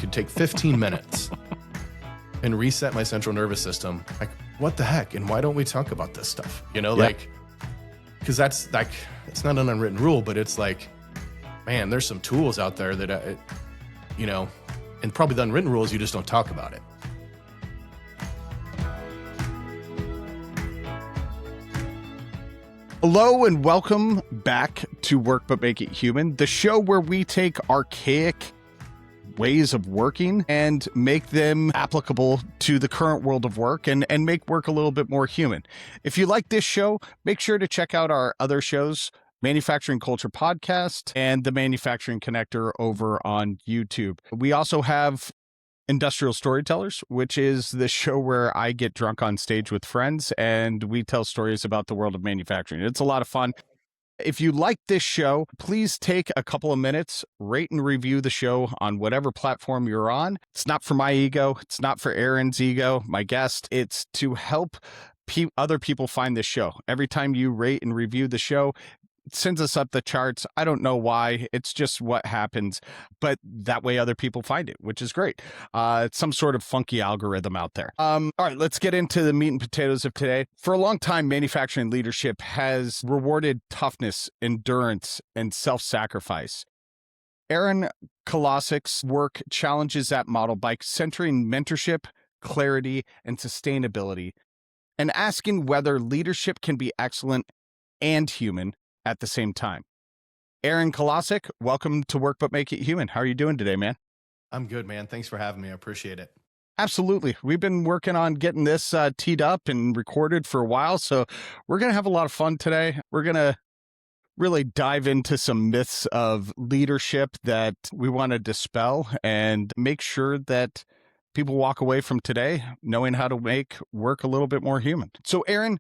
could take 15 minutes and reset my central nervous system, like, what the heck? And why don't we talk about this stuff? Like, because that's like, it's not an unwritten rule, but it's like, man, there's some tools out there that, and probably the unwritten rule is you just don't talk about it. Hello and welcome back to Work But Make It Human, the show where we take archaic ways of working and make them applicable to the current world of work and make work a little bit more human. If you like this show, make sure to check out our other shows, Manufacturing Culture Podcast and the Manufacturing Connector over on YouTube. We also have Industrial Storytellers, which is the show where I get drunk on stage with friends and we tell stories about the world of manufacturing. It's a lot of fun. If you like this show, please take a couple of minutes, rate and review the show on whatever platform you're on. It's not for my ego. It's not for Aaron's ego, my guest. It's to help other people find this show. Every time you rate and review the show, it sends us up the charts. I don't know why. It's just what happens. But that way other people find it, which is great. It's some sort of funky algorithm out there. All right, let's get into the meat and potatoes of today. For a long time, manufacturing leadership has rewarded toughness, endurance, and self-sacrifice. Aron Kolosik's work challenges that model by centering mentorship, clarity, and sustainability, and asking whether leadership can be excellent and human at the same time. Aron Kolosik, welcome to Work But Make It Human. How are you doing today, man? I'm good, man. Thanks for having me. I appreciate it. Absolutely. We've been working on getting this teed up and recorded for a while, so we're going to have a lot of fun today. We're going to really dive into some myths of leadership that we want to dispel and make sure that people walk away from today knowing how to make work a little bit more human. So, Aron,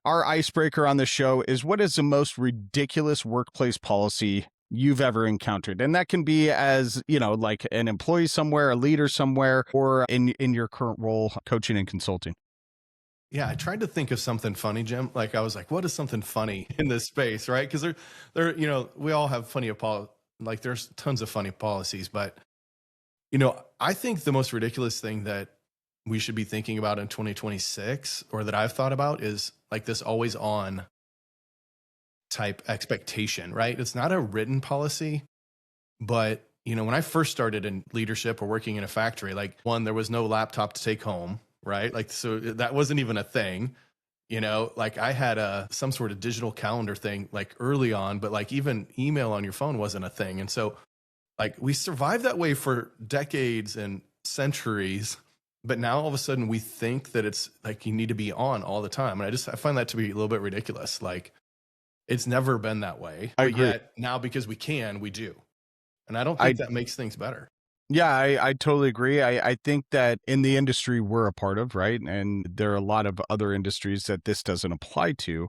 our icebreaker on the show is, what is the most ridiculous workplace policy you've ever encountered? And that can be as, like an employee somewhere, a leader somewhere, or in your current role, coaching and consulting. Yeah, I tried to think of something funny, Jim. Like, I was like, what is something funny in this space, right? Because we all have there's tons of funny policies, but, I think the most ridiculous thing that we should be thinking about in 2026, or that I've thought about, is like this always on type expectation, right? It's not a written policy, but when I first started in leadership or working in a factory, like, one, there was no laptop to take home, right? Like, so that wasn't even a thing, like I had some sort of digital calendar thing like early on, but like even email on your phone wasn't a thing. And so like we survived that way for decades and centuries. But now all of a sudden we think that it's like you need to be on all the time. And I find that to be a little bit ridiculous. Like, it's never been that way. I agree. Yet now, because we do. And I don't think that makes things better. Yeah, I totally agree. I think that in the industry we're a part of, right? And there are a lot of other industries that this doesn't apply to.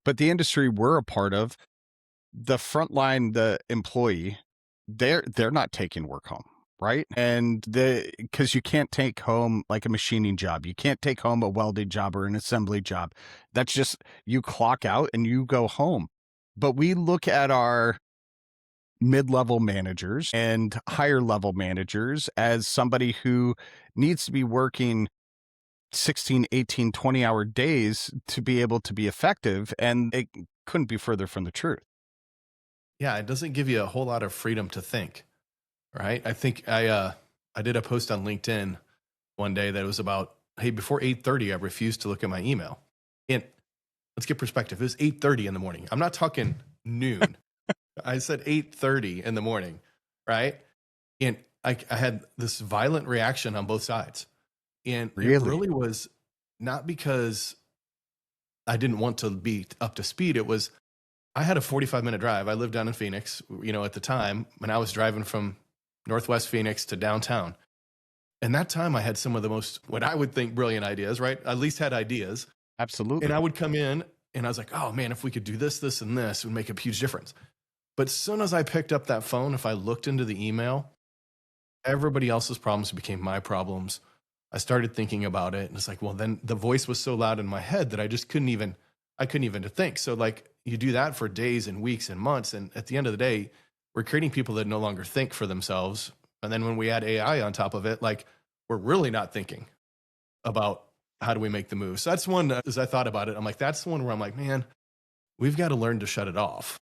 But the industry we're a part of, the frontline, the employee, they're not taking work home. Right. And because you can't take home like a machining job, you can't take home a welding job or an assembly job. That's just, you clock out and you go home. But we look at our mid-level managers and higher level managers as somebody who needs to be working 16, 18, 20-hour days to be able to be effective. And it couldn't be further from the truth. Yeah, it doesn't give you a whole lot of freedom to think. Right. I think I did a post on LinkedIn one day that was about, hey, before 8:30, I refused to look at my email. And let's get perspective. It was 8:30 in the morning. I'm not talking noon. I said 8:30 in the morning. Right. And I had this violent reaction on both sides. And it really was not because I didn't want to be up to speed. It was, I had a 45-minute drive. I lived down in Phoenix, at the time, when I was driving from Northwest Phoenix to downtown. And that time I had some of the most, what I would think, brilliant ideas, right? At least had ideas. Absolutely. And I would come in and I was like, oh man, if we could do this, this, and this, it would make a huge difference. But as soon as I picked up that phone, if I looked into the email, everybody else's problems became my problems. I started thinking about it. And it's like, well, then the voice was so loud in my head that I just couldn't even think. So like, you do that for days and weeks and months. And at the end of the day, we're creating people that no longer think for themselves. And then when we add AI on top of it, like we're really not thinking about how do we make the move. So that's one, as I thought about it, I'm like, that's the one where I'm like, man, we've got to learn to shut it off.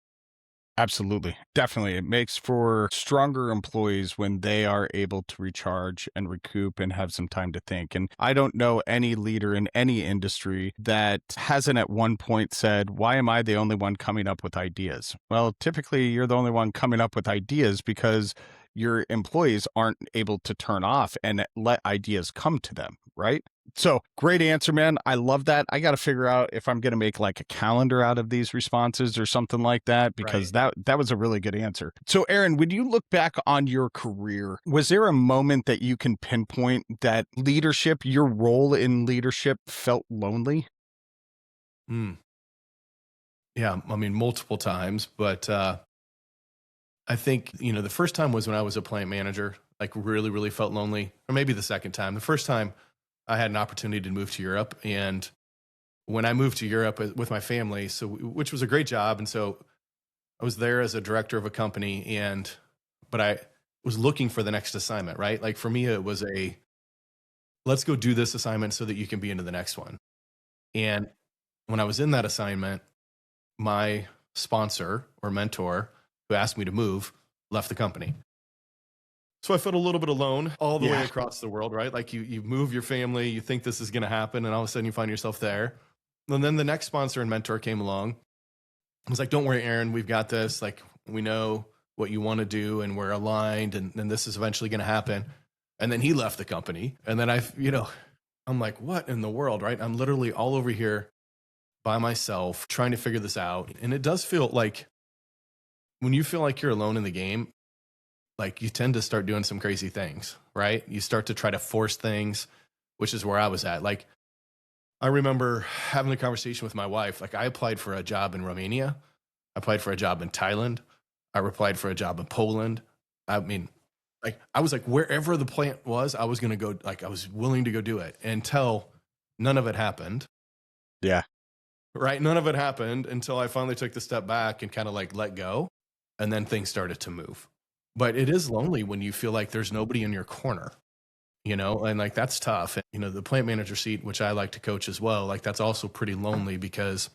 Absolutely. Definitely. It makes for stronger employees when they are able to recharge and recoup and have some time to think. And I don't know any leader in any industry that hasn't at one point said, why am I the only one coming up with ideas? Well, typically you're the only one coming up with ideas because your employees aren't able to turn off and let ideas come to them, right? So great answer, man. I love that. I got to figure out if I'm going to make like a calendar out of these responses or something like that, because Right. that was a really good answer. So Aaron, when you look back on your career, was there a moment that you can pinpoint that leadership, your role in leadership felt lonely? Mm. Yeah. I mean, multiple times, but I think, the first time was when I was a plant manager, like really, really felt lonely, or maybe the second time. The first time I had an opportunity to move to Europe. And when I moved to Europe with my family, which was a great job. And so I was there as a director of a company, but I was looking for the next assignment, right? Like for me, it was let's go do this assignment so that you can be into the next one. And when I was in that assignment, my sponsor or mentor who asked me to move left the company. So I felt a little bit alone all the way Yeah. across the world, right? Like you move your family, you think this is going to happen, and all of a sudden you find yourself there. And then the next sponsor and mentor came along. I was like, don't worry, Aaron, we've got this. Like, we know what you want to do and we're aligned, and this is eventually going to happen. And then he left the company. And then I'm like, what in the world, right? I'm literally all over here by myself trying to figure this out. And it does feel like when you feel like you're alone in the game, like you tend to start doing some crazy things, right? You start to try to force things, which is where I was at. Like, I remember having a conversation with my wife. Like, I applied for a job in Romania. I applied for a job in Thailand. I applied for a job in Poland. I mean, like, I was like, wherever the plant was, I was going to go, like, I was willing to go do it until none of it happened. Yeah. Right. None of it happened until I finally took the step back and kind of like let go. And then things started to move. But it is lonely when you feel like there's nobody in your corner, and like that's tough. And, the plant manager seat, which I like to coach as well, like that's also pretty lonely because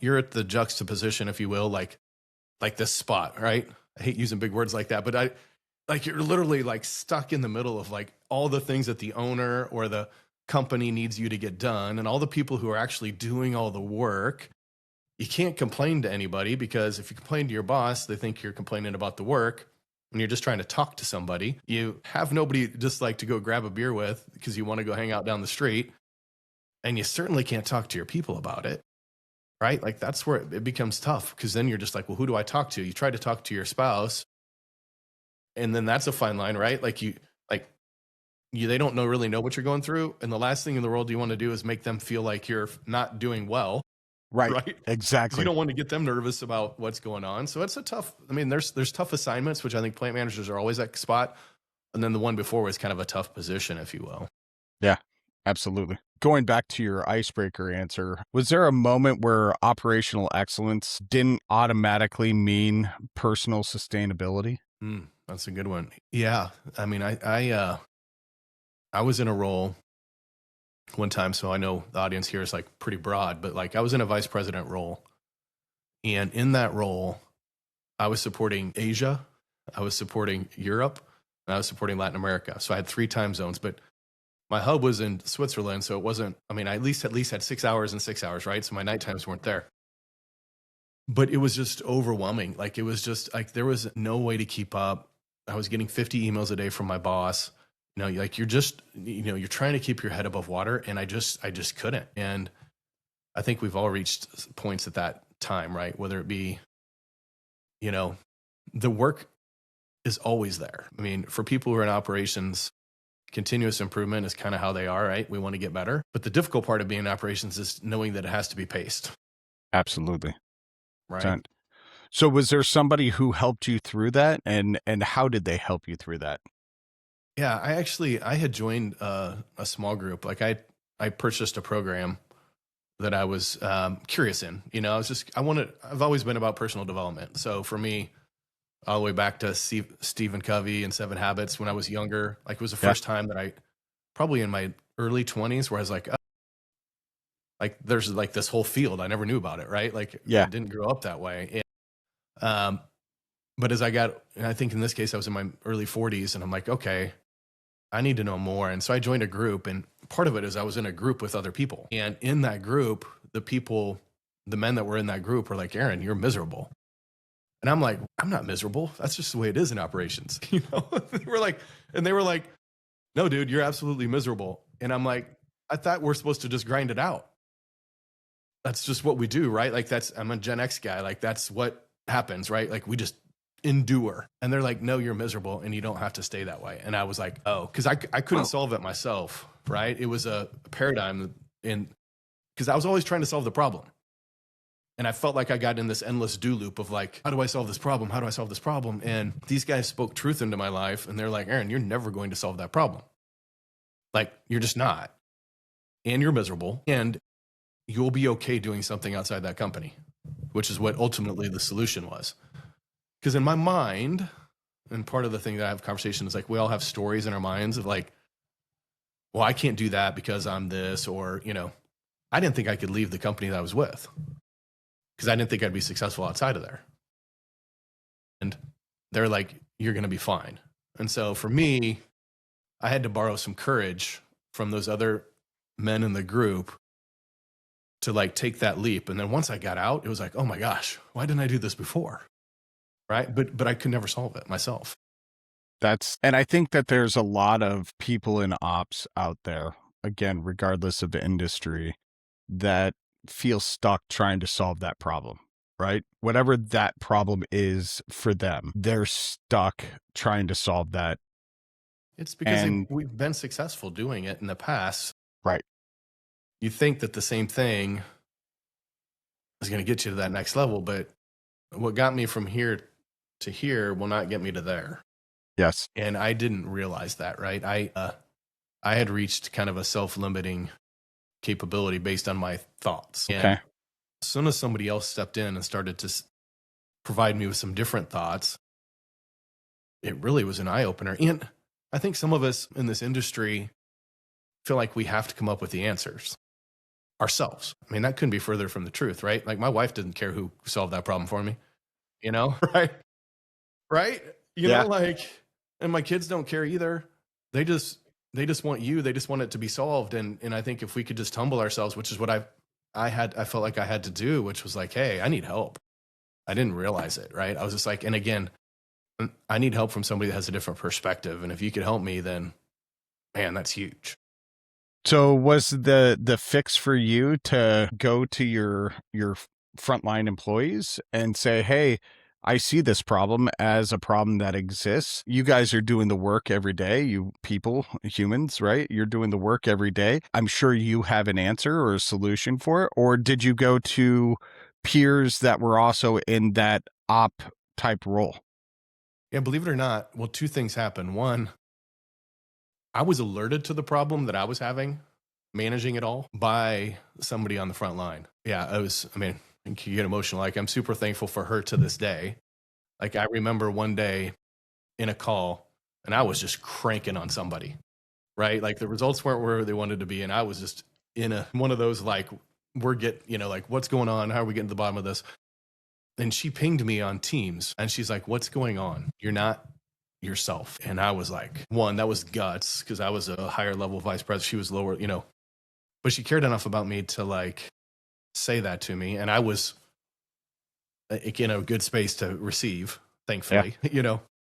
you're at the juxtaposition, if you will, like this spot, right? I hate using big words like that, but you're literally like stuck in the middle of like all the things that the owner or the company needs you to get done and all the people who are actually doing all the work. You can't complain to anybody because if you complain to your boss, they think you're complaining about the work and you're just trying to talk to somebody. You have nobody just like to go grab a beer with because you want to go hang out down the street. And you certainly can't talk to your people about it, right? Like that's where it becomes tough because then you're just like, well, who do I talk to? You try to talk to your spouse and then that's a fine line, right? They don't really know what you're going through. And the last thing in the world you want to do is make them feel like you're not doing well. Right. Right. Exactly. You don't want to get them nervous about what's going on. So it's there's tough assignments, which I think plant managers are always at spot. And then the one before was kind of a tough position, if you will. Yeah, absolutely. Going back to your icebreaker answer, was there a moment where operational excellence didn't automatically mean personal sustainability? That's a good one. Yeah. I mean, I was in a role one time, so I know the audience here is like pretty broad, but like I was in a vice president role. And in that role, I was supporting Asia, I was supporting Europe, and I was supporting Latin America. So I had 3 time zones, but my hub was in Switzerland. So it wasn't, I mean, I at least had 6 hours and 6 hours, right? So my night times weren't there. But it was just overwhelming. Like it was just like there was no way to keep up. I was getting 50 emails a day from my boss. Like you're just, you're trying to keep your head above water. And I just couldn't. And I think we've all reached points at that time, right? Whether it be, the work is always there. I mean, for people who are in operations, continuous improvement is kind of how they are, right? We want to get better. But the difficult part of being in operations is knowing that it has to be paced. Absolutely. Right. So was there somebody who helped you through that, and how did they help you through that? Yeah, I had joined a small group. Like I purchased a program that I was curious in. I've always been about personal development. So for me, all the way back to Stephen Covey and Seven Habits when I was younger. Like it was the Yeah. first time that I probably in my early 20s where I was like, oh, like there's like this whole field. I never knew about it. Right. Like I Yeah. didn't grow up that way. And, but as I got, and I think in this case, I was in my early 40s and I'm like, okay, I need to know more. And so I joined a group, and part of it is I was in a group with other people. And in that group, the men that were in that group were like, Aaron, you're miserable. And I'm like, I'm not miserable. That's just the way it is in operations. They were like, no, dude, you're absolutely miserable. And I'm like, I thought we're supposed to just grind it out. That's just what we do, right? Like I'm a Gen X guy. Like that's what happens, right? Like we just endure. And they're like, no, you're miserable and you don't have to stay that way. And I was like, oh, because I couldn't solve it myself, right? It was a paradigm because I was always trying to solve the problem. And I felt like I got in this endless do loop of like, how do I solve this problem? How do I solve this problem? And these guys spoke truth into my life. And they're like, Aaron, you're never going to solve that problem. Like, you're just not. And you're miserable. And you'll be okay doing something outside that company, which is what ultimately the solution was. Because in my mind, and part of the thing that I have conversation is like, we all have stories in our minds of like, well, I can't do that because I'm this, or, I didn't think I could leave the company that I was with because I didn't think I'd be successful outside of there. And they're like, you're going to be fine. And so for me, I had to borrow some courage from those other men in the group to like take that leap. And then once I got out, it was like, oh my gosh, why didn't I do this before? Right. But I could never solve it myself. And I think that there's a lot of people in ops out there, again, regardless of the industry, that feel stuck trying to solve that problem, right? Whatever that problem is for them, they're stuck trying to solve that. It's because we've been successful doing it in the past. Right. You think that the same thing is going to get you to that next level, but what got me from here to here will not get me to there. Yes. And I didn't realize that, right? I had reached kind of a self-limiting capability based on my thoughts. Okay. And as soon as somebody else stepped in and started to provide me with some different thoughts, it really was an eye-opener. And I think some of us in this industry feel like we have to come up with the answers ourselves. I mean, that couldn't be further from the truth, right? Like my wife didn't care who solved that problem for me, right? Right? And my kids don't care either. They just want you. They just want it to be solved. And I think if we could just humble ourselves, which is what I felt like I had to do, which was like, hey, I need help. I didn't realize it, right? I was just like, and again, I need help from somebody that has a different perspective. And if you could help me, then man, that's huge. So was the fix for you to go to your frontline employees and say, hey, I see this problem as a problem that exists. You guys are doing the work every day. You people, humans, right? You're doing the work every day. I'm sure you have an answer or a solution for it. Or did you go to peers that were also in that op type role? Yeah, believe it or not, well, two things happened. One, I was alerted to the problem that I was having, managing it all, by somebody on the front line. Yeah, you get emotional. Like I'm super thankful for her to this day. Like I remember one day in a call and I was just cranking on somebody, right? Like the results weren't where they wanted to be. And I was just in one of those, like, like what's going on? How are we getting to the bottom of this? And she pinged me on Teams and she's like, what's going on? You're not yourself. And I was like, one, that was guts because I was a higher level vice president. She was lower, but she cared enough about me to like say that to me. And I was in a good space to receive, thankfully,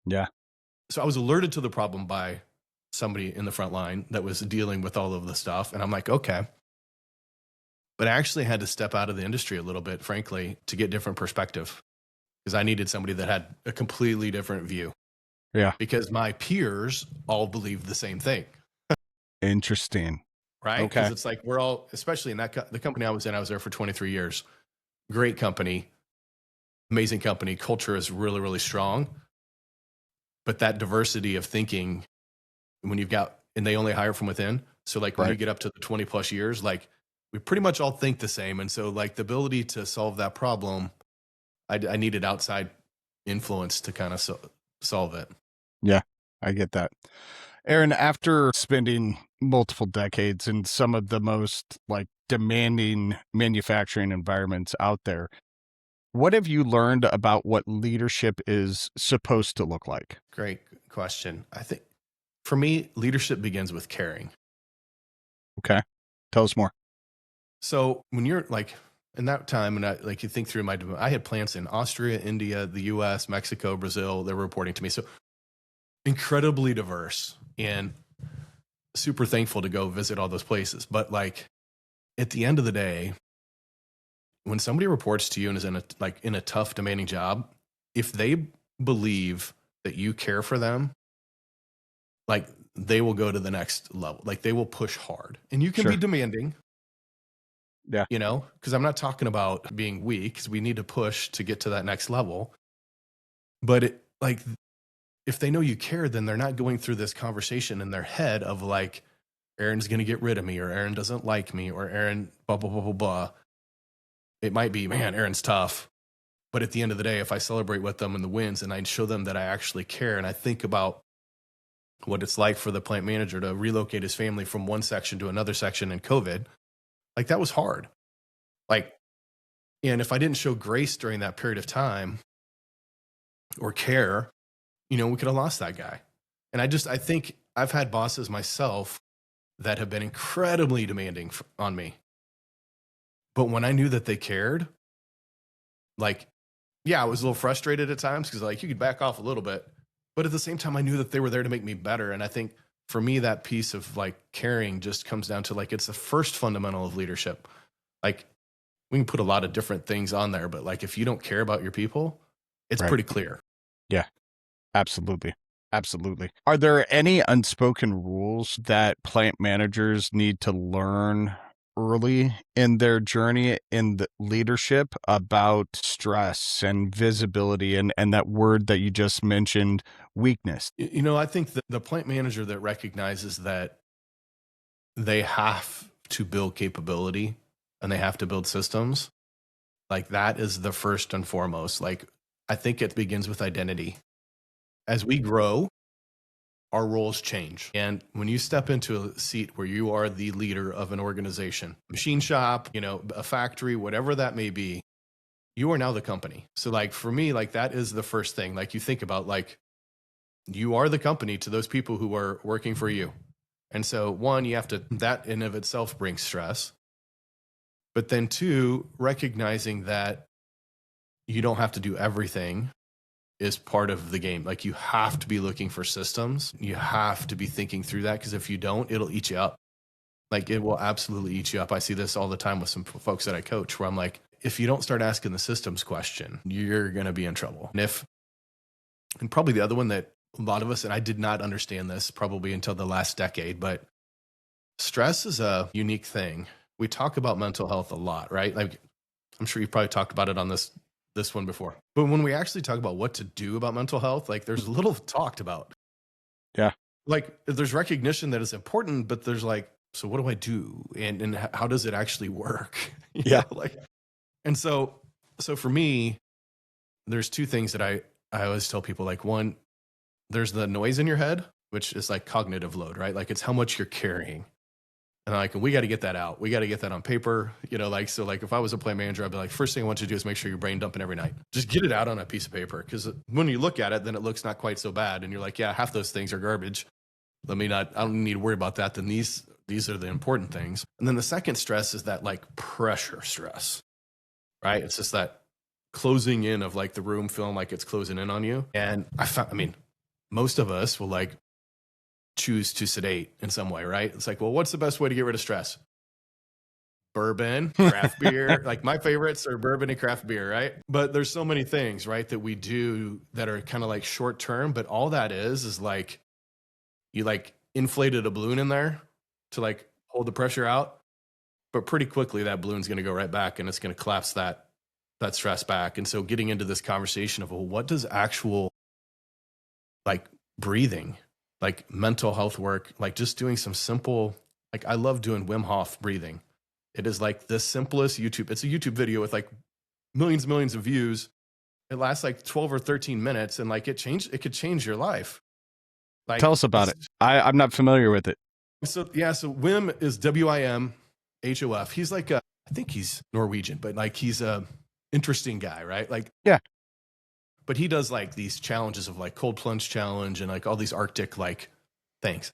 Yeah. So I was alerted to the problem by somebody in the front line that was dealing with all of the stuff. And I'm like, okay. But I actually had to step out of the industry a little bit, frankly, to get different perspective because I needed somebody that had a completely different view. Yeah. Because my peers all believed the same thing. Interesting. Right? Okay. Because it's like we're all, especially in the company I was there for 23 years. Great company, amazing company. Culture is really, really strong. But that diversity of thinking, when you've got, and they only hire from within. So like when you get up to the 20 plus years, like we pretty much all think the same. And so like the ability to solve that problem, I needed outside influence to kind of solve it. Yeah, I get that. Aaron, after spending multiple decades in some of the most like demanding manufacturing environments out there, what have you learned about what leadership is supposed to look like? Great question. I think for me, leadership begins with caring. Okay. Tell us more. So when you're like in that time, and like you think through I had plants in Austria, India, the US, Mexico, Brazil, they're reporting to me. So incredibly diverse and super thankful to go visit all those places. But like at the end of the day, when somebody reports to you and is in a tough, demanding job, if they believe that you care for them, like they will go to the next level. Like they will push hard. And you can Sure. be demanding. Yeah. You know, because I'm not talking about being weak, because we need to push to get to that next level. But if they know you care, then they're not going through this conversation in their head of like, Aaron's going to get rid of me, or Aaron doesn't like me, or Aaron, blah, blah, blah, blah, blah. It might be, man, Aaron's tough. But at the end of the day, if I celebrate with them in the wins and I show them that I actually care, and I think about what it's like for the plant manager to relocate his family from one section to another section in COVID, like that was hard. Like, and if I didn't show grace during that period of time or care, we could have lost that guy. And I think I've had bosses myself that have been incredibly demanding on me. But when I knew that they cared, like, yeah, I was a little frustrated at times because like you could back off a little bit, but at the same time, I knew that they were there to make me better. And I think for me, that piece of like caring just comes down to like, it's the first fundamental of leadership. Like we can put a lot of different things on there, but like, if you don't care about your people, it's Right. pretty clear. Yeah, absolutely. Absolutely. Are there any unspoken rules that plant managers need to learn early in their journey in the leadership about stress and visibility and that word that you just mentioned, weakness? I think that the plant manager that recognizes that they have to build capability and they have to build systems, like that is the first and foremost. Like I think it begins with identity. As we grow, our roles change. And when you step into a seat where you are the leader of an organization, machine shop, a factory, whatever that may be, you are now the company. So like for me, like that is the first thing. Like you think about like you are the company to those people who are working for you. And so one, you have to, that in of itself brings stress. But then two, recognizing that you don't have to do everything is part of the game. Like you have to be looking for systems. You have to be thinking through that, because if you don't, it'll eat you up. Like it will absolutely eat you up. I see this all the time with some folks that I coach where I'm like, if you don't start asking the systems question, you're going to be in trouble. And probably the other one that a lot of us, and I did not understand this probably until the last decade, but stress is a unique thing. We talk about mental health a lot, right? Like I'm sure you've probably talked about it on this one before. But when we actually talk about what to do about mental health, like there's little talked about. Yeah. Like there's recognition that it's important, but there's like, so what do I do? And how does it actually work? Yeah. And so for me, there's two things that I always tell people. Like one, there's the noise in your head, which is like cognitive load, right? Like it's how much you're carrying. And like, we got to get that out. We got to get that on paper, so like if I was a plant manager, I'd be like, first thing I want you to do is make sure you're brain dumping every night. Just get it out on a piece of paper. Because when you look at it, then it looks not quite so bad. And you're like, yeah, half those things are garbage. I don't need to worry about that. Then these are the important things. And then the second stress is that like pressure stress, right? It's just that closing in of like the room feeling like it's closing in on you. And most of us will like choose to sedate in some way, right? It's like, well, what's the best way to get rid of stress? Bourbon, craft beer. Like my favorites are bourbon and craft beer, right? But there's so many things, right, that we do that are kind of like short term, but all that is like you like inflated a balloon in there to like hold the pressure out. But pretty quickly that balloon's going to go right back and it's going to collapse that stress back. And so getting into this conversation of, well, what does actual like breathing, like mental health work, like just doing some simple, like I love doing Wim Hof breathing. It is like the simplest it's a YouTube video with like millions of views, It lasts like 12 or 13 minutes, and like it could change your life. Like, Tell us about it. I'm not familiar with it. So yeah, so Wim is WIMHOF. He's like I think he's Norwegian, but like he's a interesting guy, right? Like, yeah. But he does like these challenges of like cold plunge challenge and like all these Arctic like things.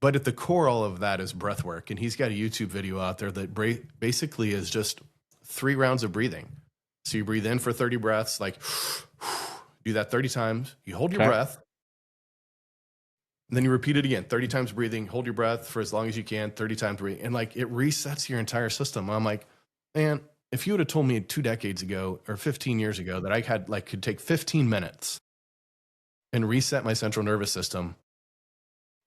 But at the core, all of that is breath work. And he's got a YouTube video out there that basically is just 3 rounds of breathing. So you breathe in for 30 breaths, like do that 30 times. You hold your breath. And then you repeat it again, 30 times breathing, hold your breath for as long as you can, 30 times breathing. And like it resets your entire system. I'm like, man, if you would have told me 2 decades ago or 15 years ago that I had like could take 15 minutes and reset my central nervous system,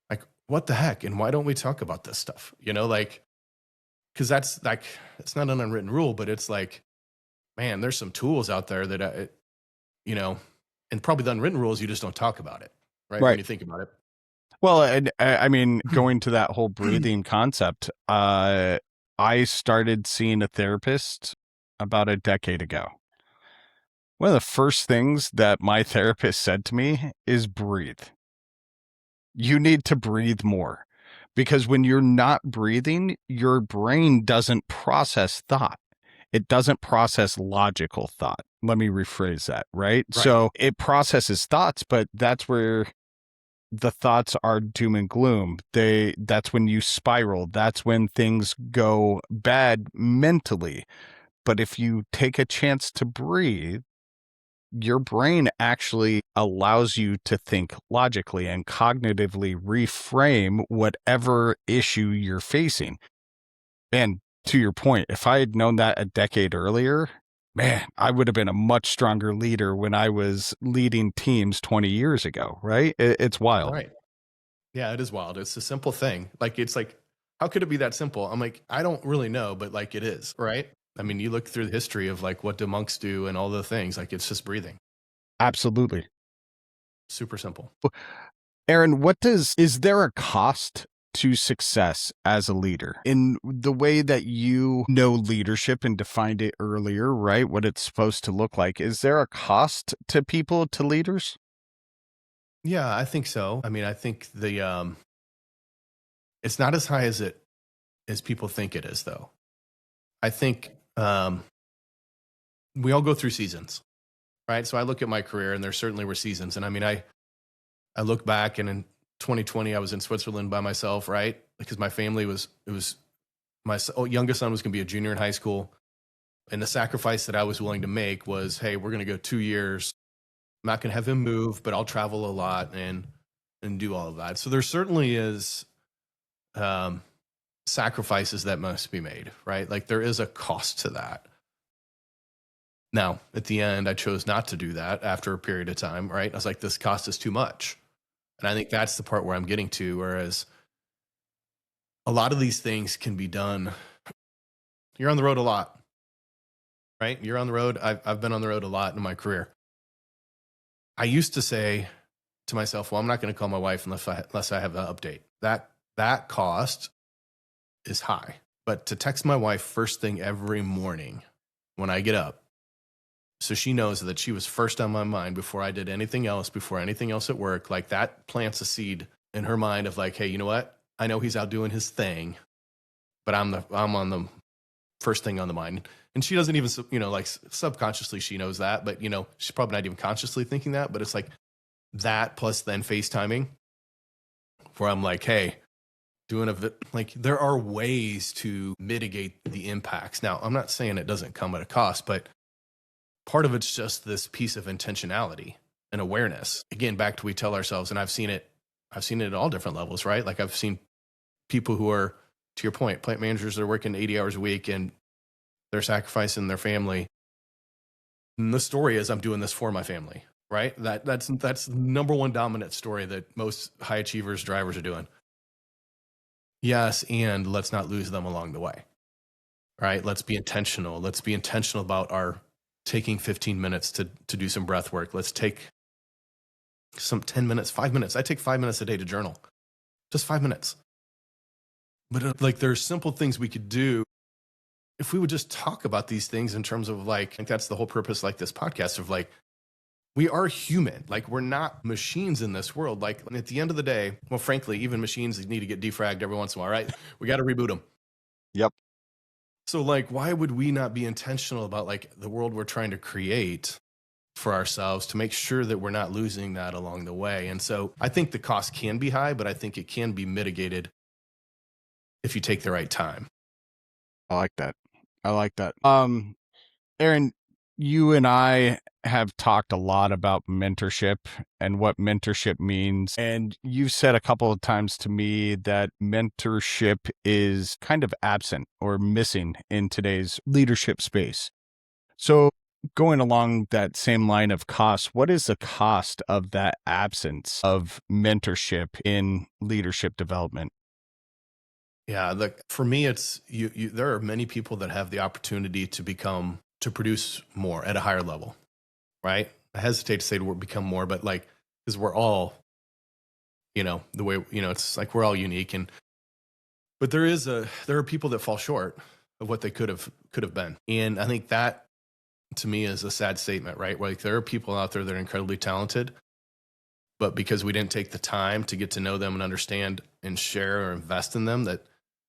like what the heck? And why don't we talk about this stuff? You know, like, because that's like, it's not an unwritten rule, but it's like, man, there's some tools out there that, you know, and probably the unwritten rules, you just don't talk about it, right? When you think about it. Well, and I mean, going to that whole breathing concept, I started seeing a therapist about a decade ago. One of the first things that my therapist said to me is breathe. You need to breathe more, because when you're not breathing, your brain doesn't process thought. It doesn't process logical thought. Let me rephrase that, right? So it processes thoughts, but that's where the thoughts are doom and gloom. That's when you spiral. That's when things go bad mentally. But if you take a chance to breathe, your brain actually allows you to think logically and cognitively reframe whatever issue you're facing. And to your point, if I had known that a decade earlier, man, I would have been a much stronger leader when I was leading teams 20 years ago, right? It's wild. Right. Yeah, it is wild. It's a simple thing. Like, it's like, how could it be that simple? I'm like, I don't really know, but like it is, right? I mean, you look through the history of like what do monks do and all the things, like it's just breathing. Absolutely. Super simple. Aron, is there a cost to success as a leader in the way that you know leadership and defined it earlier, right? What it's supposed to look like. Is there a cost to people, to leaders? Yeah, I think so. I mean, I think it's not as high as people think it is, though. I think we all go through seasons, right? So I look at my career, and there certainly were seasons. And I mean, I look back, and in 2020, I was in Switzerland by myself, right? Because my family my youngest son was going to be a junior in high school. And the sacrifice that I was willing to make was, hey, we're going to go 2 years. I'm not going to have him move, but I'll travel a lot and do all of that. So there certainly is sacrifices that must be made, right? Like there is a cost to that. Now, at the end, I chose not to do that after a period of time, right? I was like, this cost is too much. And I think that's the part where I'm getting to, whereas a lot of these things can be done. You're on the road a lot, right? You're on the road. I've been on the road a lot in my career. I used to say to myself, well, I'm not going to call my wife unless I have an update. That cost is high. But to text my wife first thing every morning when I get up, so she knows that she was first on my mind before I did anything else, before anything else at work, like that plants a seed in her mind of like, hey, you know what? I know he's out doing his thing, but I'm on the first thing on the mind. And she doesn't even, like subconsciously she knows that, but she's probably not even consciously thinking that, but it's like that plus then FaceTiming where I'm like, hey, like there are ways to mitigate the impacts. Now, I'm not saying it doesn't come at a cost, but part of it's just this piece of intentionality and awareness. Again, back to we tell ourselves, and I've seen it at all different levels, right? Like I've seen people who are, to your point, plant managers that are working 80 hours a week and they're sacrificing their family. And the story is, I'm doing this for my family, right? That's the number one dominant story that most high achievers, drivers are doing. Yes, and let's not lose them along the way, right? Let's be intentional. Let's be intentional about our taking 15 minutes to do some breath work. Let's take some 10 minutes, 5 minutes. I take 5 minutes a day to journal, just 5 minutes. But like there's simple things we could do if we would just talk about these things in terms of like, I think that's the whole purpose, like this podcast of like, we are human. Like we're not machines in this world. Like at the end of the day, well, frankly, even machines need to get defragged every once in a while, right? We got to reboot them. Yep. So like, why would we not be intentional about like the world we're trying to create for ourselves to make sure that we're not losing that along the way? And so I think the cost can be high, but I think it can be mitigated if you take the right time. I like that. I like that. Aaron, you and I have talked a lot about mentorship and what mentorship means. And you've said a couple of times to me that mentorship is kind of absent or missing in today's leadership space. So, going along that same line of cost, what is the cost of that absence of mentorship in leadership development? Yeah, look, for me, it's there are many people that have the opportunity to produce more at a higher level, right? I hesitate to say we're become more, but like, because we're all, the way, it's like we're all unique. But there are people that fall short of what they could have been. And I think that to me is a sad statement, right? Like there are people out there that are incredibly talented, but because we didn't take the time to get to know them and understand and share or invest in them, that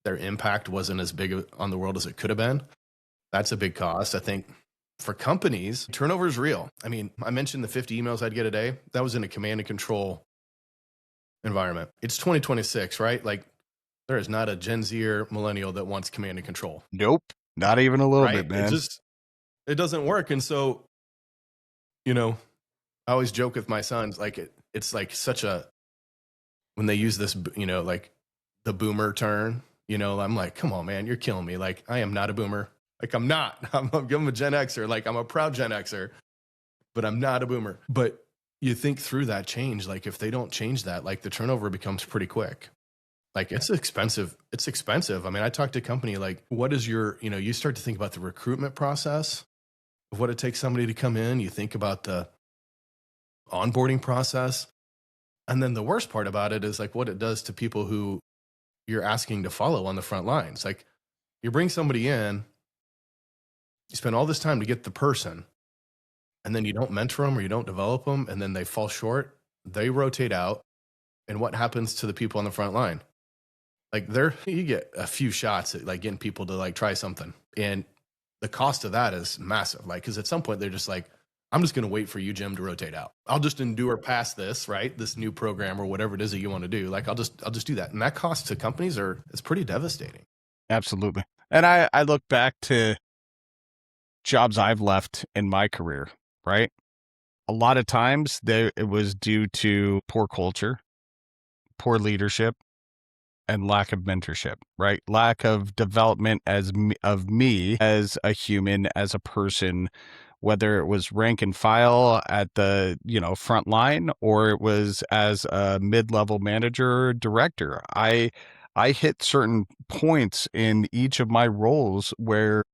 their impact wasn't as big on the world as it could have been. That's a big cost. I think for companies, turnover is real. I mean, I mentioned the 50 emails I'd get a day. That was in a command and control environment. It's 2026, right? Like there is not a Gen Z or millennial that wants command and control. Nope. Not even a little Right? bit, man. It doesn't work. And so, I always joke with my sons, like it's like when they use this, like the boomer turn, I'm like, come on, man, you're killing me. Like I am not a boomer. Like I'm not, I'm a Gen Xer. Like I'm a proud Gen Xer, but I'm not a boomer. But you think through that change, like if they don't change that, like the turnover becomes pretty quick. Like it's expensive. It's expensive. I mean, I talked to a company, like what is you start to think about the recruitment process of what it takes somebody to come in. You think about the onboarding process. And then the worst part about it is like what it does to people who you're asking to follow on the front lines. Like you bring somebody in, you spend all this time to get the person, and then you don't mentor them or you don't develop them, and then they fall short, they rotate out. And what happens to the people on the front line? Like you get a few shots at like getting people to like try something. And the cost of that is massive. Like, cause at some point they're just like, I'm just going to wait for you, Jim, to rotate out. I'll just endure past this, right? This new program or whatever it is that you want to do. Like, I'll just do that. And that cost to companies it's pretty devastating. Absolutely. And I look back to jobs I've left in my career, right? A lot of times it was due to poor culture, poor leadership, and lack of mentorship, right? Lack of development of me as a human, as a person, whether it was rank and file at the, front line, or it was as a mid-level manager or director. I hit certain points in each of my roles where,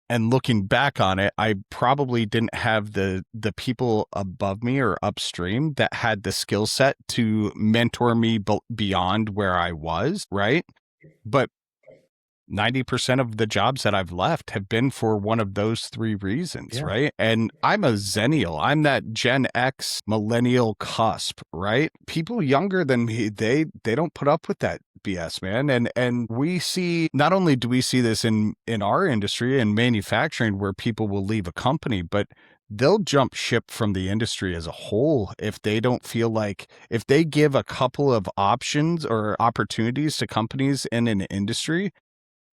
and looking back on it, I probably didn't have the people above me or upstream that had the skill set to mentor me beyond where I was, right? But 90% of the jobs that I've left have been for one of those three reasons, Yeah. right? And I'm a Zennial. I'm that Gen X millennial cusp, right? People younger than me, they don't put up with that BS, man. And we see, not only do we see this in our industry and manufacturing where people will leave a company, but they'll jump ship from the industry as a whole if they don't feel like, if they give a couple of options or opportunities to companies in an industry,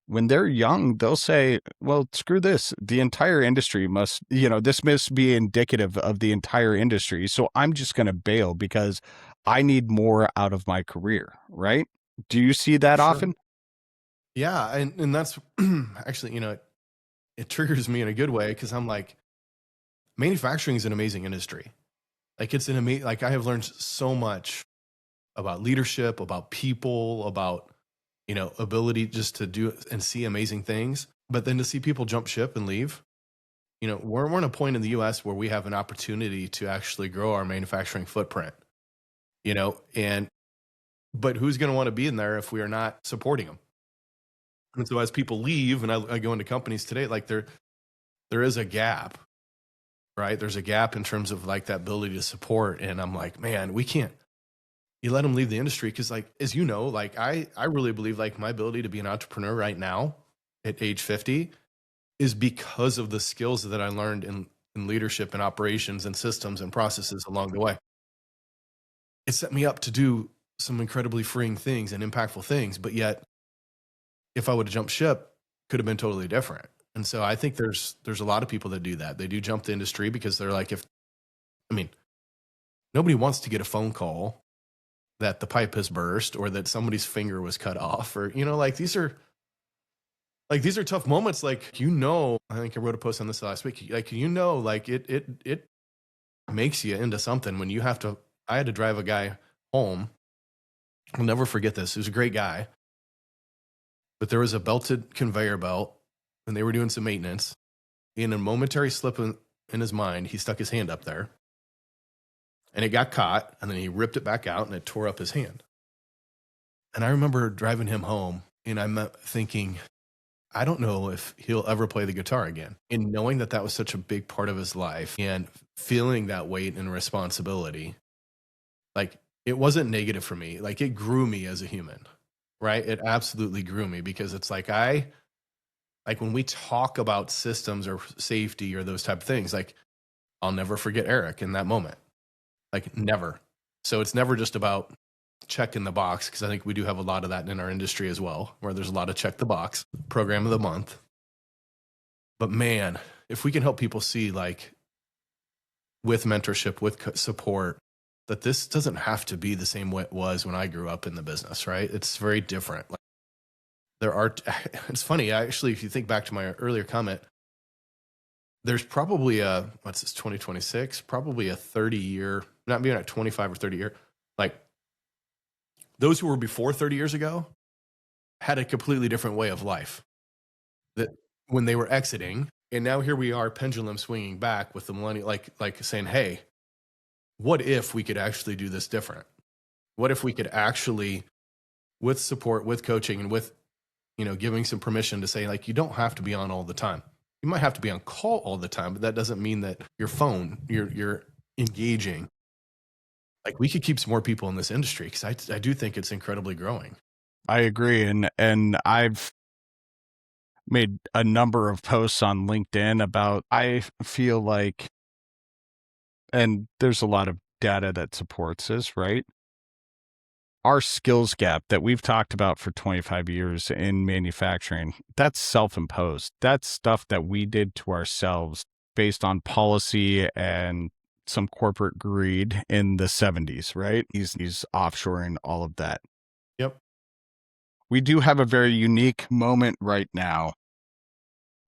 when they're young, they'll say, well, screw this. The entire industry this must be indicative of the entire industry. So I'm just going to bail because I need more out of my career, right? Do you see that Sure. often? Yeah. And that's actually, it triggers me in a good way because I'm like, manufacturing is an amazing industry. Like it's like I have learned so much about leadership, about people, about ability just to do and see amazing things. But then to see people jump ship and leave, we're in a point in the US where we have an opportunity to actually grow our manufacturing footprint, but who's going to want to be in there if we are not supporting them? And so as people leave and I go into companies today, like there is a gap, right? There's a gap in terms of like that ability to support. And I'm like, man, we can't, you let them leave the industry. Cause like, as you know, like I really believe like my ability to be an entrepreneur right now at age 50 is because of the skills that I learned in leadership and operations and systems and processes along the way. It set me up to do some incredibly freeing things and impactful things. But yet, if I would have jumped ship, could have been totally different. And so I think there's a lot of people that do that. They do jump the industry because they're like, if I mean, nobody wants to get a phone call that the pipe has burst or that somebody's finger was cut off, or like these are tough moments. Like, I think I wrote a post on this last week. Like, like it makes you into something when you have to. I had to drive a guy home. I'll never forget this. He was a great guy, but there was a belted conveyor belt, and they were doing some maintenance. In a momentary slip in his mind, he stuck his hand up there, and it got caught, and then he ripped it back out, and it tore up his hand. And I remember driving him home, and I'm thinking, I don't know if he'll ever play the guitar again. And knowing that that was such a big part of his life and feeling that weight and responsibility, like it wasn't negative for me. Like it grew me as a human, right? It absolutely grew me because it's like like when we talk about systems or safety or those type of things, like I'll never forget Eric in that moment. Like never. So it's never just about checking the box, because I think we do have a lot of that in our industry as well, where there's a lot of check the box, program of the month. But man, if we can help people see, like with mentorship, with support, that this doesn't have to be the same way it was when I grew up in the business, right? It's very different. Like there are, it's funny, actually, if you think back to my earlier comment, there's probably what's this, 2026, probably a 30-year, not maybe not 25 or 30 year, like those who were before 30 years ago had a completely different way of life that when they were exiting. And now here we are, pendulum swinging back with the millennial, like saying, hey, what if we could actually do this different? What if we could actually, with support, with coaching, and with, giving some permission to say, like, you don't have to be on all the time. You might have to be on call all the time, but that doesn't mean that your phone, you're engaging. Like we could keep some more people in this industry, because I do think it's incredibly growing. I agree. And I've made a number of posts on LinkedIn about, I feel like, and there's a lot of data that supports this, right? Our skills gap that we've talked about for 25 years in manufacturing, that's self-imposed. That's stuff that we did to ourselves based on policy and some corporate greed in the 70s, right? He's offshoring all of that. Yep. We do have a very unique moment right now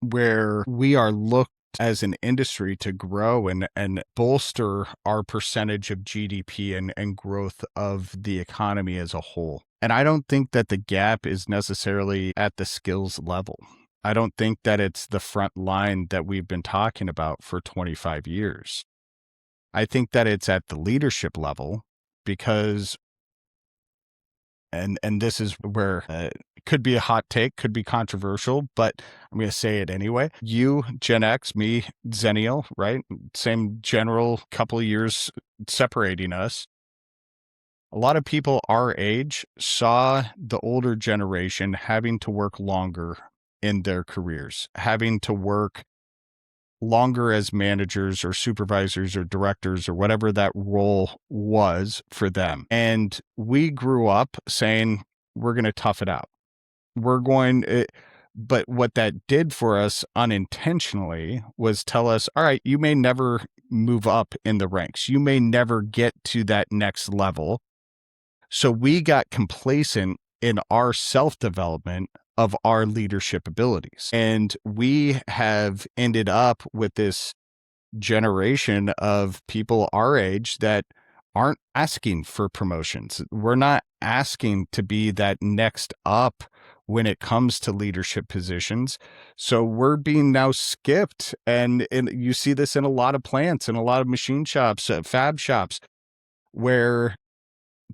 where we are looked as an industry to grow and bolster our percentage of GDP and growth of the economy as a whole. And I don't think that the gap is necessarily at the skills level. I don't think that it's the front line that we've been talking about for 25 years. I think that it's at the leadership level, because and this is where it could be a hot take, could be controversial, but I'm going to say it anyway. You, Gen X, me, Zennial, right? Same general couple of years separating us. A lot of people our age saw the older generation having to work longer in their careers, having to work longer as managers or supervisors or directors or whatever that role was for them. And we grew up saying, we're going to tough it out. But what that did for us unintentionally was tell us, all right, you may never move up in the ranks. You may never get to that next level. So we got complacent in our self-development of our leadership abilities. And we have ended up with this generation of people our age that aren't asking for promotions. We're not asking to be that next up when it comes to leadership positions. So we're being now skipped. And you see this in a lot of plants and a lot of machine shops, fab shops, where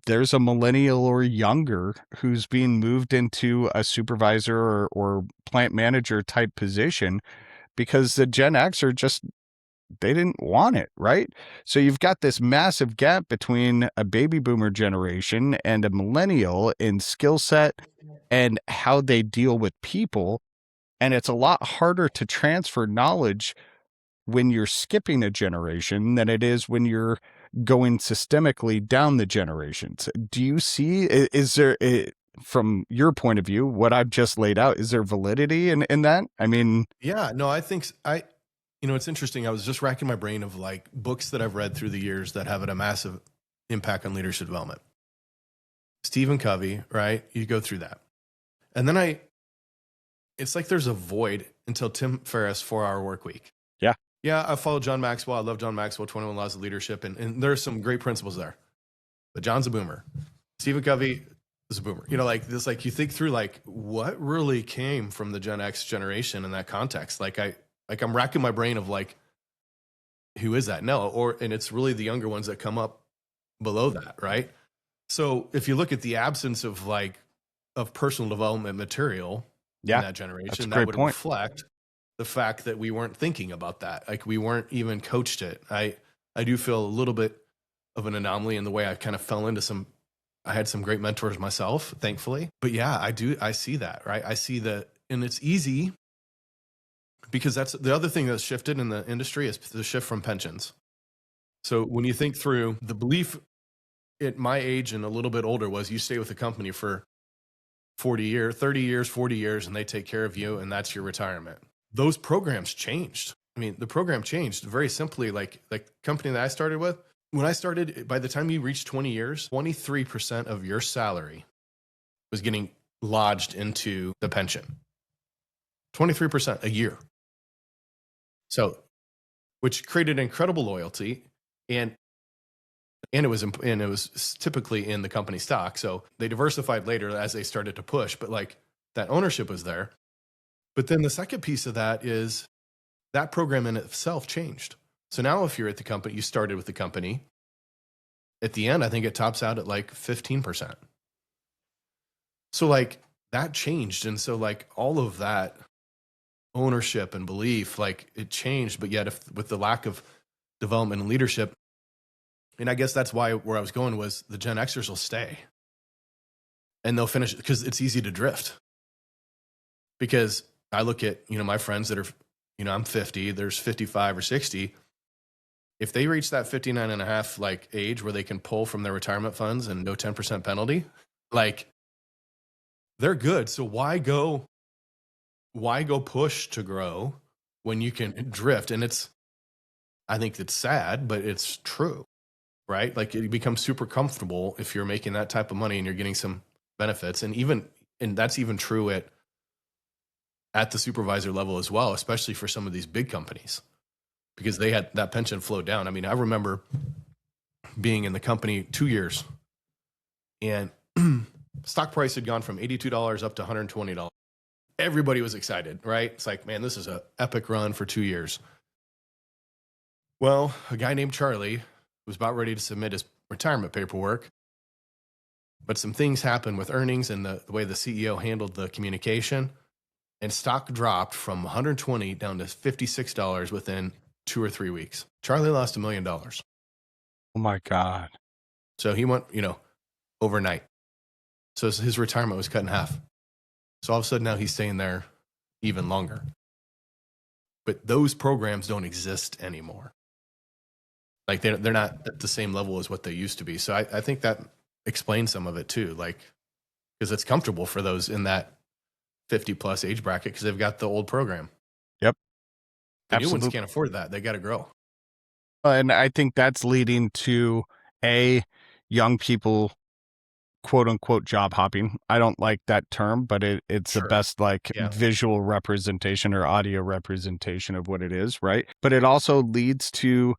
there's a millennial or younger who's being moved into a supervisor or plant manager type position because the Gen X are just, they didn't want it, right? So you've got this massive gap between a baby boomer generation and a millennial in skill set and how they deal with people. And it's a lot harder to transfer knowledge when you're skipping a generation than it is when you're going systemically down the generations. Do you see, is there, from your point of view, what I've just laid out, is there validity in that? I mean, Yeah, no, I think you know, it's interesting. I was just racking my brain of like books that I've read through the years that have had a massive impact on leadership development. Stephen Covey, right? You go through that. And then it's like there's a void until Tim Ferriss' 4-Hour Work Week. Yeah. Yeah, I follow John Maxwell. I love John Maxwell, 21 Laws of Leadership. And there's some great principles there. But John's a boomer. Stephen Covey is a boomer. You know, like this, like you think through like what really came from the Gen X generation in that context. I'm racking my brain of like, who is that? No, and it's really the younger ones that come up below that, right? So if you look at the absence of personal development material in that generation, that would reflect the fact that we weren't thinking about that. Like we weren't even coached it. I do feel a little bit of an anomaly in the way I kind of fell into I had some great mentors myself, thankfully. But yeah, I see that, right? I see that, and it's easy because that's the other thing that's shifted in the industry is the shift from pensions. So when you think through the belief at my age and a little bit older was you stay with the company for 30 years, 40 years, and they take care of you, and that's your retirement. Those programs changed. I mean, the program changed very simply. Like the company that I started with, when I started, by the time you reached 20 years, 23% of your salary was getting lodged into the pension. 23% a year. So, which created incredible loyalty, and it was typically in the company stock. So they diversified later as they started to push, but like that ownership was there. But then the second piece of that is that program in itself changed. So now if you're at the company, you started with the company, at the end, I think it tops out at like 15%. So like that changed. And so like all of that ownership and belief, like it changed, but yet with the lack of development and leadership, and I guess that's why where I was going was the Gen Xers will stay and they'll finish because it's easy to drift. Because I look at, my friends that are, I'm 50, there's 55 or 60. If they reach that 59 and a half like age where they can pull from their retirement funds and no 10% penalty, like they're good. So why go push to grow when you can drift? And I think it's sad, but it's true, right? Like it becomes super comfortable if you're making that type of money and you're getting some benefits. And that's even true at the supervisor level as well, especially for some of these big companies, because they had that pension flow down. I mean, I remember being in the company 2 years and stock price had gone from $82 up to $120. Everybody was excited, right? It's like, man, this is an epic run for 2 years. Well, a guy named Charlie was about ready to submit his retirement paperwork, but some things happened with earnings and the way the CEO handled the communication, and stock dropped from $120 down to $56 within 2 or 3 weeks. Charlie lost $1 million. Oh my God. So he went, overnight. So his retirement was cut in half. So all of a sudden now he's staying there even longer. But those programs don't exist anymore. Like they're not at the same level as what they used to be. So I think that explains some of it too. Like, because it's comfortable for those in that 50 plus age bracket because they've got the old program. Yep. The new ones can't afford that. They got to grow. And I think that's leading to young people, quote unquote, job hopping. I don't like that term, but it's sure. The best visual representation or audio representation of what it is, right? But it also leads to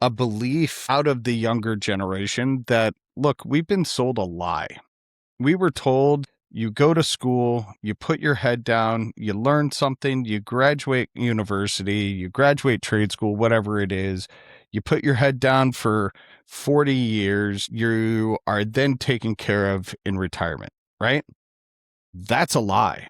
a belief out of the younger generation that, look, we've been sold a lie. We were told you go to school, you put your head down, you learn something, you graduate university, you graduate trade school, whatever it is. You put your head down for 40 years. You are then taken care of in retirement, right? That's a lie.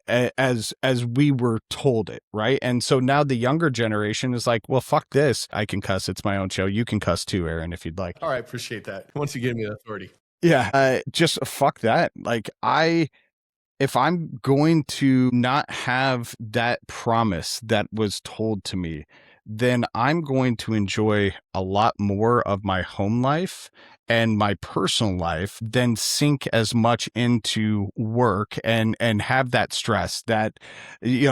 As we were told it, right? And so now the younger generation is like, well, fuck this. I can cuss. It's my own show. You can cuss too, Aaron, if you'd like. All right, appreciate that. Once you give me the authority. Yeah, just fuck that. Like if I'm going to not have that promise that was told to me, then I'm going to enjoy a lot more of my home life and my personal life than sink as much into work and have that stress that,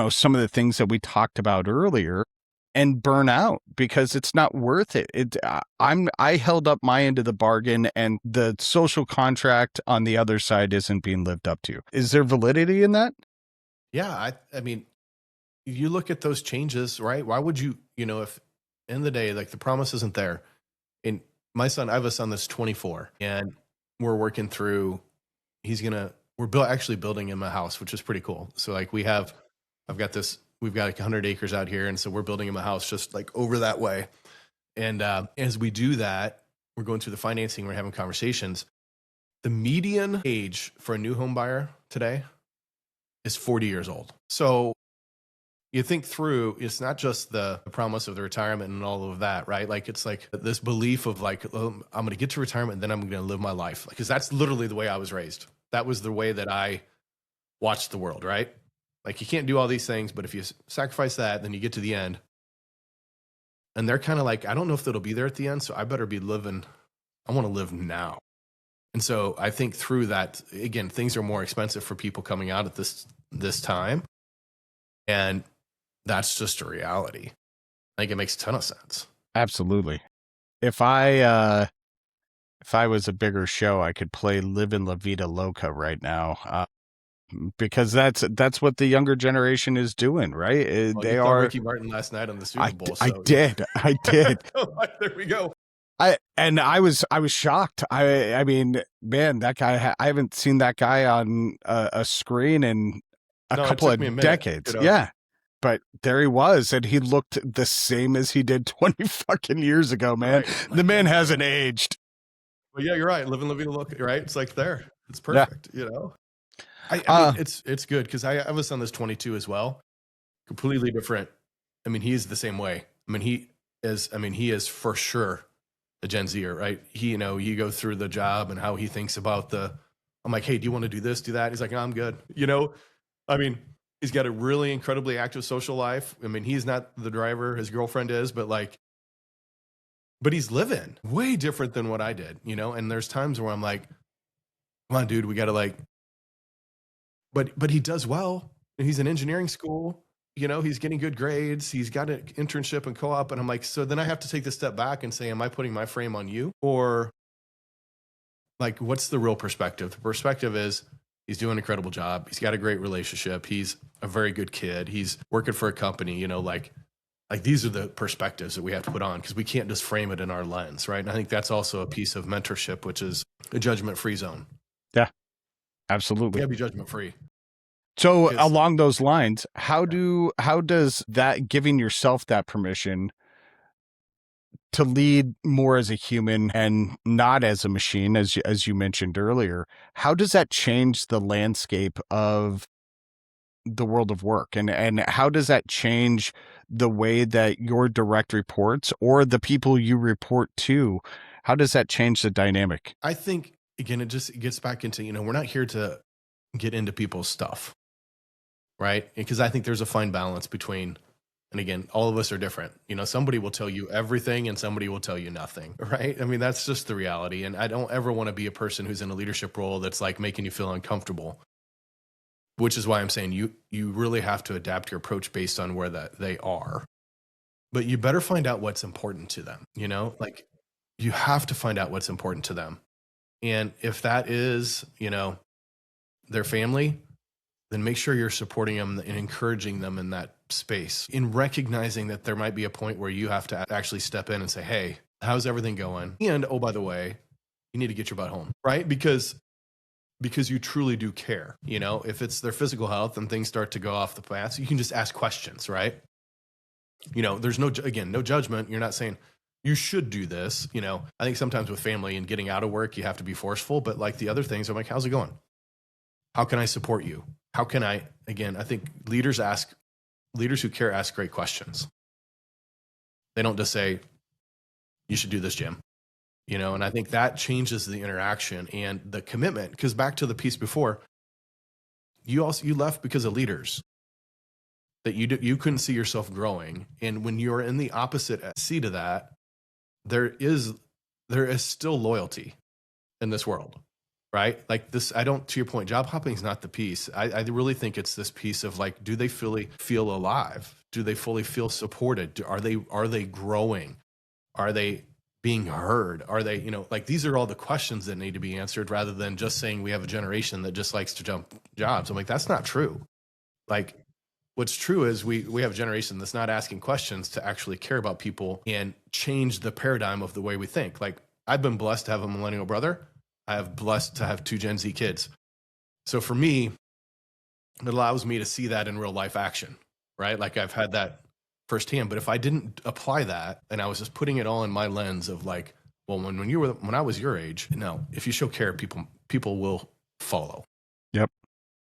some of the things that we talked about earlier and burn out because it's not worth it. I held up my end of the bargain and the social contract on the other side isn't being lived up to. Is there validity in that? Yeah. I mean, you look at those changes, right? Why would you, if in the day, like the promise isn't there. And my son, I have a son that's 24 and we're working through, we're actually building him a house, which is pretty cool. So like we've got like 100 acres out here. And so we're building him a house just like over that way. And as we do that, we're going through the financing, we're having conversations. The median age for a new home buyer today is 40 years old. So you think through, it's not just the promise of the retirement and all of that, right? Like, it's like this belief of like, oh, I'm going to get to retirement and then I'm going to live my life. Because that's literally the way I was raised. That was the way that I watched the world, right? Like, you can't do all these things, but if you sacrifice that, then you get to the end. And they're kind of like, I don't know if it'll be there at the end, so I better be living. I want to live now. And so I think through that, again, things are more expensive for people coming out at this time. And that's just a reality. I think it makes a ton of sense. Absolutely. If I was a bigger show, I could play Livin' La Vida Loca right now. Because that's what the younger generation is doing, right? Well, they you saw are Ricky Martin last night on the Super Bowl. I did. There we go. I was shocked. I mean, man, that guy. I haven't seen that guy on a screen in a couple of decades. Yeah, but there he was, and he looked the same as he did 20 fucking years ago. Man, right. The man hasn't aged. Well, yeah, you're right. Living La Vida Loca, right? It's like there. It's perfect. Yeah. I mean, it's good because I have a son that's 22 as well. Completely different. I mean, he's the same way. I mean, he is for sure a Gen Zer, right? You go through the job and how he thinks about I'm like, hey, do you want to do this, do that? He's like, no, I'm good. I mean, he's got a really incredibly active social life. I mean, he's not the driver, his girlfriend is, but he's living way different than what I did, and there's times where I'm like, come on, dude, we got to but he does well. And he's in engineering school. He's getting good grades. He's got an internship and co-op. And I'm like, so then I have to take the step back and say, am I putting my frame on you? Or what's the real perspective? The perspective is he's doing an incredible job. He's got a great relationship. He's a very good kid. He's working for a company, like these are the perspectives that we have to put on because we can't just frame it in our lens, right? And I think that's also a piece of mentorship, which is a judgment-free zone. Yeah, absolutely. You gotta be judgment-free. So along those lines, how does that giving yourself that permission to lead more as a human and not as a machine, as you mentioned earlier, how does that change the landscape of the world of work? And how does that change the way that your direct reports or the people you report to, how does that change the dynamic? I think, again, it gets back into, we're not here to get into people's stuff. Right? Because I think there's a fine balance between, and again, all of us are different. Somebody will tell you everything and somebody will tell you nothing, right? I mean, that's just the reality. And I don't ever want to be a person who's in a leadership role that's making you feel uncomfortable, which is why I'm saying you really have to adapt your approach based on where they are. But you better find out what's important to them, you have to find out what's important to them. And if that is, their family, then make sure you're supporting them and encouraging them in that space, in recognizing that there might be a point where you have to actually step in and say, hey, how's everything going? And, oh, by the way, you need to get your butt home, right? Because you truly do care. If it's their physical health and things start to go off the path, you can just ask questions, right? There's no judgment. You're not saying, you should do this. I think sometimes with family and getting out of work, you have to be forceful, but like the other things, I'm like, how's it going? How can I support you? How can I, again, I think leaders who care ask great questions. They don't just say, you should do this, Jim. And I think that changes the interaction and the commitment. Because back to the piece before, you left because of leaders that you couldn't see yourself growing. And when you're in the opposite seat of that, there is still loyalty in this world, right? Like this, to your point, job hopping is not the piece. I really think it's this piece of like, do they fully feel alive? Do they fully feel supported? Are they growing? Are they being heard? Are they, like these are all the questions that need to be answered rather than just saying we have a generation that just likes to jump jobs. I'm like, that's not true. Like what's true is we have a generation that's not asking questions to actually care about people and change the paradigm of the way we think. Like I've been blessed to have a millennial brother. I have blessed to have 2 Gen Z kids. So for me, it allows me to see that in real life action, right? Like I've had that firsthand, but if I didn't apply that and I was just putting it all in my lens of like, well, when I was your age, no, if you show care, people will follow. Yep,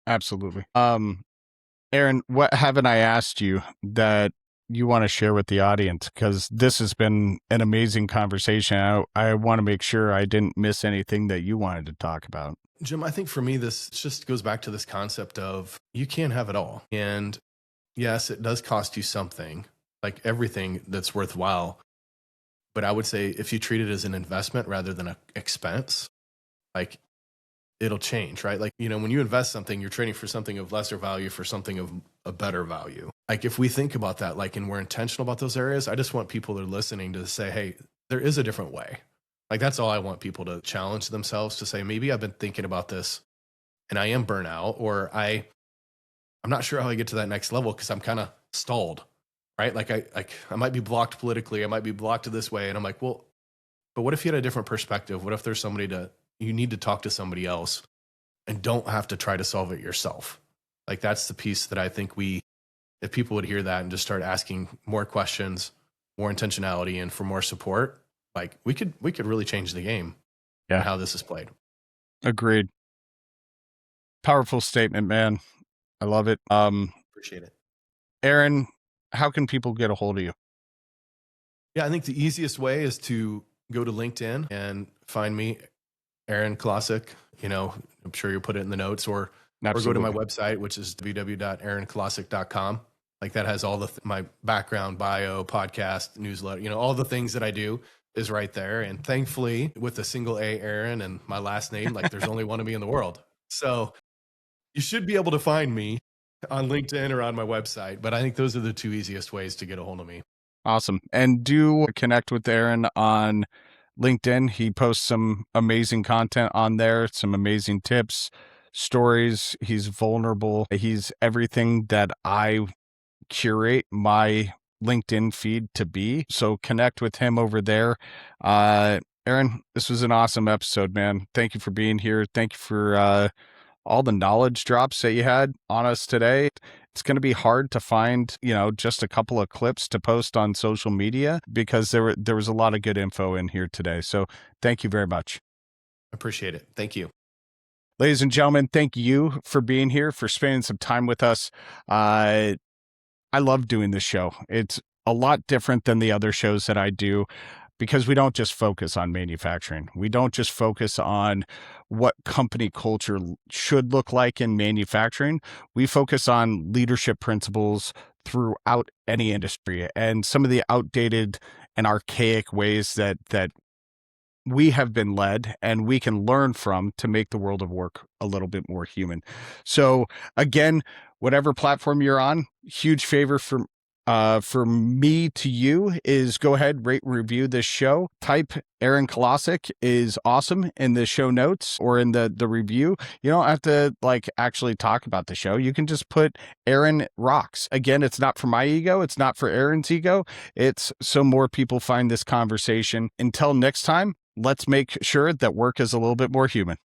absolutely. Aron, what haven't I asked you that you want to share with the audience? Because this has been an amazing conversation. I want to make sure I didn't miss anything that you wanted to talk about. Jim, I think for me, this just goes back to this concept of you can't have it all. And yes, it does cost you something, like everything that's worthwhile. But I would say if you treat it as an investment rather than an expense, like it'll change, right? Like, when you invest something, you're trading for something of lesser value for something of a better value. Like if we think about that, like, and we're intentional about those areas, I just want people that are listening to say, hey, there is a different way. Like, that's all I want people to challenge themselves to say, maybe I've been thinking about this and I am burnout, or I'm not sure how I get to that next level because I'm kind of stalled, right? Like I might be blocked politically. I might be blocked this way. And I'm like, well, but what if you had a different perspective? What if there's you need to talk to somebody else and don't have to try to solve it yourself? Like that's the piece that I think if people would hear that and just start asking more questions, more intentionality, and for more support, like we could really change the game. Yeah. And how this is played. Agreed. Powerful statement, man. I love it. Appreciate it. Aron, how can people get a hold of you? Yeah, I think the easiest way is to go to LinkedIn and find me, Aron Kolosik. I'm sure you'll put it in the notes, or go to my website, which is www.aronkolosik.com. Like that has all my background, bio, podcast, newsletter, all the things that I do is right there. And thankfully, with a single A, Aron, and my last name, like there's only one of me in the world. So you should be able to find me on LinkedIn or on my website. But I think those are the 2 easiest ways to get a hold of me. Awesome. And do connect with Aron on LinkedIn. He posts some amazing content on there, some amazing tips, stories. He's vulnerable. He's everything that I curate my LinkedIn feed to be. So connect with him over there. Aron, this was an awesome episode, man. Thank you for being here. Thank you for all the knowledge drops that you had on us today. It's going to be hard to find, just a couple of clips to post on social media because there was a lot of good info in here today. So thank you very much. Appreciate it. Thank you. Ladies and gentlemen, thank you for being here, for spending some time with us. I love doing this show. It's a lot different than the other shows that I do, because we don't just focus on manufacturing. We don't just focus on what company culture should look like in manufacturing. We focus on leadership principles throughout any industry and some of the outdated and archaic ways that we have been led and we can learn from to make the world of work a little bit more human. So again, whatever platform you're on, huge favor for me to you is go ahead, rate, review this show. Type Aron Kolosik is awesome in the show notes or in the review. You don't have to actually talk about the show. You can just put Aron rocks. Again, it's not for my ego. It's not for Aron's ego. It's so more people find this conversation. Until next time, let's make sure that work is a little bit more human.